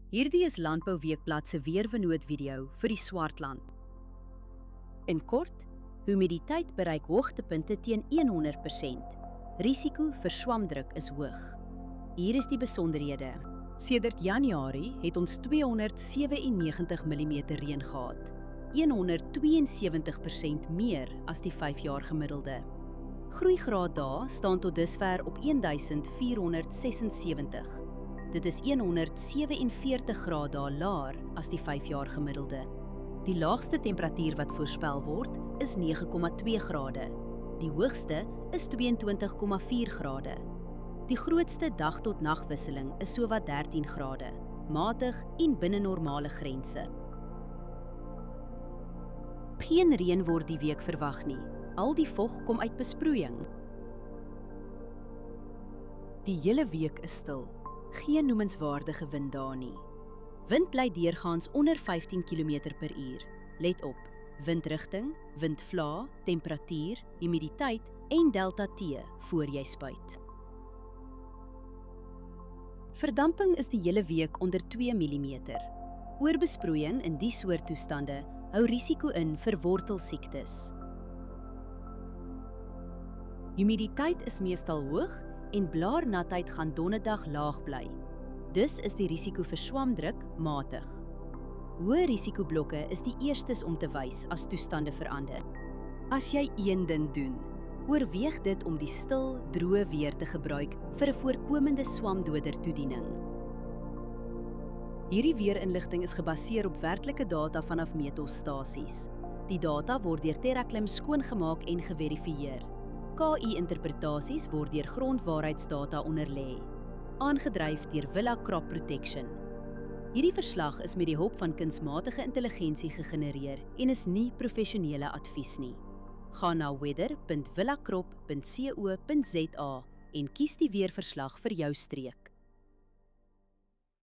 Hierdie is Landbou Weekblad se weervernoot-video vir die Swartland. In kort, humiditeit bereik hoogtepunte teen 100%. Risiko vir swamdruk is hoog. Hier is die besonderhede. Sedert Januarie het ons 297 mm reën gehad, 172% meer as die 5 jaar gemiddelde. Groeigraad dae staan tot dusver op 1476. Dit is 147 grade dae laer as die 5 jaar gemiddelde. Die laagste temperatuur wat voorspel word is 9,2 grade. Die hoogste is 22,4 grade. Die grootste dag tot nagwisseling is sowat 13 grade, matig en binne normale grense. Geen reën word die week verwag nie. Al die vog kom uit besproeiing. Die hele week is stil. Geen noemenswaardige wind daar nie. Wind bly deurgaans onder 15 km/h. Let op: windrigting, windvlae, temperatuur, humiditeit en delta T voor jy spuit. Verdamping is die hele week onder 2 mm. Oorbesproeiing in die soort toestande hou risiko in vir wortelsiektes. Humiditeit is meestal hoog en blaarnatheid gaan donderdag laag bly. Dus is die risiko vir swamdruk matig. Hoë risikoblokke is die eerstes om te wys as toestande verander. As jy een ding doen, oorweeg dit om die stil, droë weer te gebruik vir 'n voorkomende swamdoder toediening. Hierdie weerinligting is gebaseer op werklike data vanaf meetstasies. Die data word deur TerraClim skoongemaak en geverifieer. KI-interpretasies word deur grondwaarheidsdata onderlê, aangedryf deur Villa Crop Protection. Hierdie verslag is met die hulp van kunsmatige intelligensie gegenereer en is nie professionele advies nie. Gaan na weather.villacrop.co.za en kies die weerverslag vir jou streek.